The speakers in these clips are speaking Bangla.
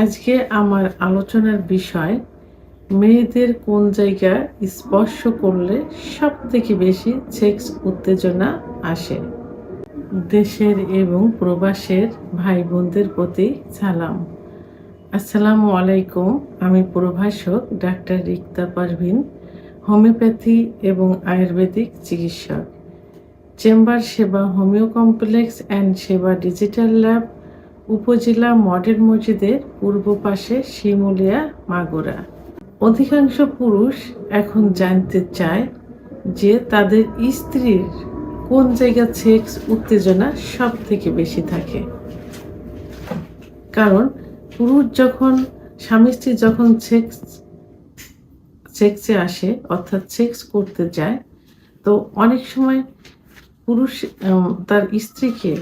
আজকে আমার আলোচনার বিষয় মেয়েদের কোন জায়গা স্পর্শ করলে সবথেকে বেশি সেক্স উত্তেজনা আসে। দেশের এবং প্রবাসের ভাই বোনদের প্রতি সালাম। আসসালামু আলাইকুম। আমি প্রভাষক ডাক্তার রিক্তা পারভিন, হোমিওপ্যাথি এবং আয়ুর্বেদিক চিকিৎসক, চেম্বার সেবা, হোমিও কমপ্লেক্স অ্যান্ড সেবা ডিজিটাল ল্যাব, উপজেলা মডেল মসজিদের পূর্ব পাশে শিমুলিয়া, মাগুরা। অধিকাংশ পুরুষ এখন জানতে চায় যে তাদের স্ত্রীর কোন জায়গায় সেক্স উত্তেজনা সব থেকে বেশি থাকে। কারণ পুরুষ যখন স্বামী স্ত্রী যখন সেক্সে আসে অর্থাৎ সেক্স করতে যায়, তো অনেক সময় পুরুষ তার স্ত্রীকে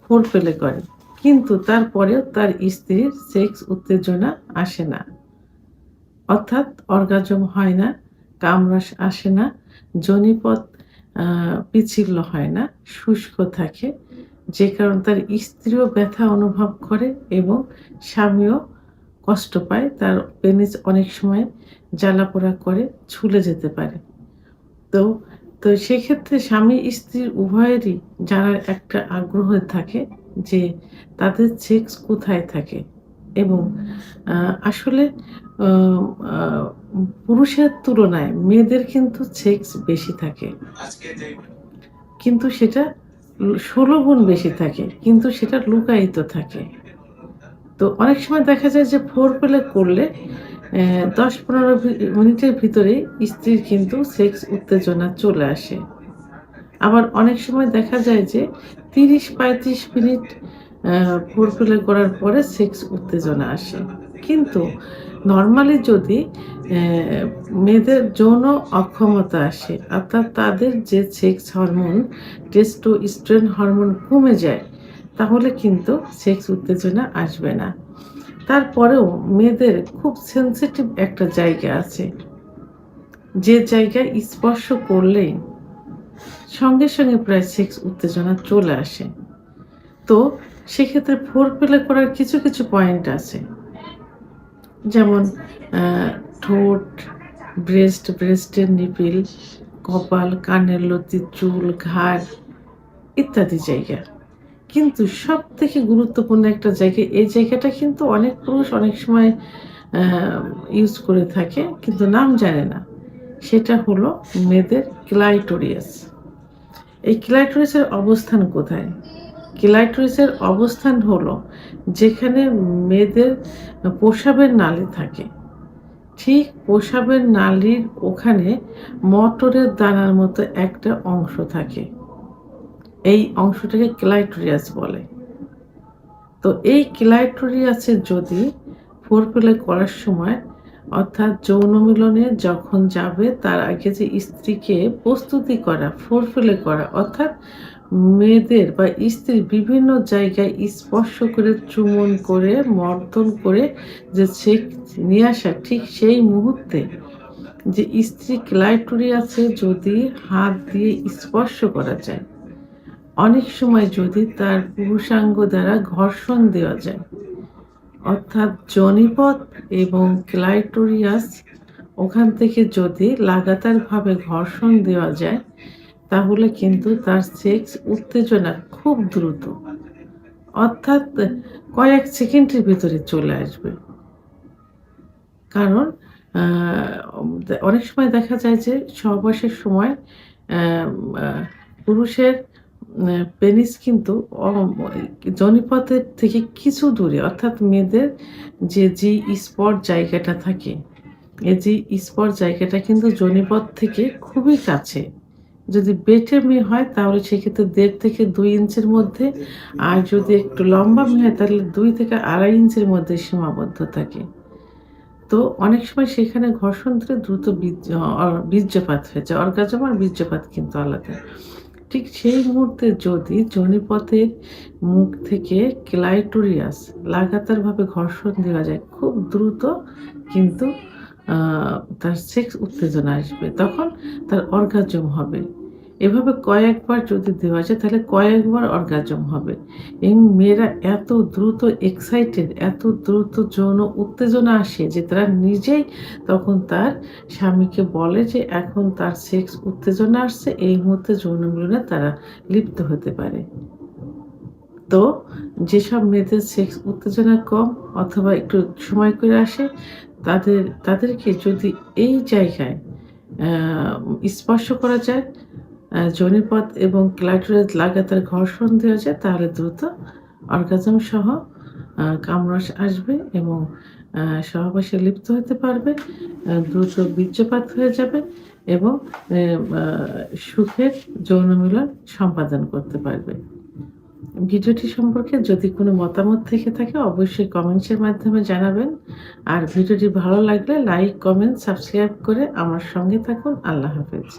ফোরপ্লে করে, কিন্তু তারপরেও তার স্ত্রীর সেক্স উত্তেজনা আসে না, অর্থাৎ অর্গাজম হয় না, কামরাস আসে না, যোনিপথ পিচ্ছিল হয় না, শুষ্ক থাকে, যে কারণে তার স্ত্রীও ব্যথা অনুভব করে এবং স্বামীও কষ্ট পায়। তার পেনিস অনেক সময় জ্বালাপোড়া করে ঝুলে যেতে পারে। তো তো সেক্ষেত্রে স্বামী স্ত্রীর উভয়েরই জানার একটা আগ্রহ থাকে যে তাদের সেক্স কোথায় থাকে, এবং আসলে পুরুষের তুলনায় মেয়েদের কিন্তু সেক্স বেশি থাকে, কিন্তু সেটা 16 গুণ বেশি থাকে, কিন্তু সেটা লুকায়িত থাকে। তো অনেক সময় দেখা যায় যে ফোরপ্লে করলে 10-15 মিনিটের ভিতরে স্ত্রীর কিন্তু সেক্স উত্তেজনা চলে আসে। আবার অনেক সময় দেখা যায় যে 30-35 মিনিট ফোরপ্লে করার পরে সেক্স উত্তেজনা আসে। কিন্তু নরমালি যদি মেয়েদের যৌন অক্ষমতা আসে, অর্থাৎ তাদের যে সেক্স হরমোন টেস্টোস্টেরন হরমোন কমে যায়, তাহলে কিন্তু সেক্স উত্তেজনা আসবে না। তারপরেও মেয়েদের খুব সেনসিটিভ একটা জায়গা আছে, যে জায়গায় স্পর্শ করলেই সঙ্গে সঙ্গে প্রায় সেক্স উত্তেজনা চলে আসে। তো সেক্ষেত্রে ফোরপ্লে করার কিছু কিছু পয়েন্ট আছে, যেমন ঠোঁট, ব্রেস্টের নিপিল, কপাল, কানের লতি, চুল, ঘাড় ইত্যাদি জায়গা। কিন্তু সব থেকে গুরুত্বপূর্ণ একটা জায়গা, এই জায়গাটা কিন্তু অনেক পুরুষ অনেক সময় ইউজ করে থাকে কিন্তু নাম জানে না, সেটা হলো মেয়েদের ক্লাইটোরিয়াস। এই ক্লাইটোরিসের অবস্থান কোথায়? ক্লাইটোরিসের অবস্থান হলো যেখানে মেয়েদের প্রস্রাবের নালী থাকে, ঠিক প্রস্রাবের নালীর ওখানে মটরের দানার মতো একটা অংশ থাকে। এই অংশটাকে ক্লাইটোরিয়াস বলে। তো এই ক্লাইটোরিয়াসে যদি ফোরপ্লে করার সময়, অর্থাৎ যৌন মিলনে যখন যাবে তার আগে যে স্ত্রীকে প্রস্তুতি করা, ফোরপ্লে করা, অর্থাৎ মেয়েদের বা স্ত্রীর বিভিন্ন জায়গায় স্পর্শ করে, চুম্বন করে, মর্দন করে যে সেক্স নিয়ে আসা, ঠিক সেই মুহূর্তে যে স্ত্রী ক্লাইটোরিয়াসে যদি হাত দিয়ে স্পর্শ করা যায়, অনেক সময় যদি তার পুরুষাঙ্গ দ্বারা ঘর্ষণ দেওয়া যায়, অর্থাৎ যোনিপথ এবং ক্লাইটোরিয়াস ওখান থেকে যদি লাগাতারভাবে ঘর্ষণ দেওয়া যায়, তাহলে কিন্তু তার সেক্স উত্তেজনা খুব দ্রুত, অর্থাৎ কয়েক সেকেন্ডের ভিতরে চলে আসবে। কারণ অনেক সময় দেখা যায় যে সহবাসের সময় পুরুষের পেনিস কিন্তু যোনিপথের থেকে কিছু দূরে, অর্থাৎ মেয়েদের যে স্পট জায়গাটা থাকে, এই যে স্পট জায়গাটা কিন্তু যোনিপথ থেকে খুবই কাছে। যদি বেটে মেয়ে হয় তাহলে সেক্ষেত্রে 1.5 থেকে 2 ইঞ্চির মধ্যে, আর যদি একটু লম্বা মেয়ে হয় তাহলে 2 থেকে 2.5 ইঞ্চির মধ্যে সীমাবদ্ধ থাকে। তো অনেক সময় সেখানে ঘর্ষণ ধরে দ্রুত বীর্যপাত হয়ে যায়। অর্গাজম আর বীর্যপাত কিন্তু আলাদা। ঠিক সেই মুহূর্তে যদি যোনিপথের মুখ থেকে ক্লাইটোরিয়াস লাগাতারভাবে ঘর্ষণ দেওয়া যায়, খুব দ্রুত কিন্তু তার সেক্স উত্তেজনা আসবে, তখন তার অর্গাজম হবে। এভাবে কয়েকবার যদি দেওয়া যায় তাহলে কয়েকবার অর্গাজম হবে। এই মেয়েরা এত দ্রুত এক্সাইটেড, এত দ্রুত যৌন উত্তেজনা আসে যে তারা নিজেই তখন তার স্বামীকে বলে যে এখন তার সেক্স উত্তেজনা আসছে, এই মুহূর্তে যৌন মিলনে তারা লিপ্ত হতে পারে। তো যেসব মেয়েদের সেক্স উত্তেজনা কম অথবা একটু সময় করে আসে তাদেরকে যদি এই জায়গায় আ স্পর্শ করা যায়, যোনিপথ এবং ক্লাইটোরিস লাগাতার ঘর্ষণ দেওয়া যায় তাহলে দ্রুত অর্গাজম সহ কামরস আসবে এবং সহবাসে লিপ্ত হতে পারবে। দ্রুত বীর্যপাত হয়ে যাবে এবং এ আ সুখের যৌন মিলন সম্পাদন করতে পারবে। ভিডিওটি সম্পর্কে যদি কোনো মতামত থেকে থাকে অবশ্যই কমেন্টসের মাধ্যমে জানাবেন। আর ভিডিওটি ভালো লাগলে লাইক, কমেন্ট, সাবস্ক্রাইব করে আমার সঙ্গে থাকুন। আল্লাহ হাফেজ।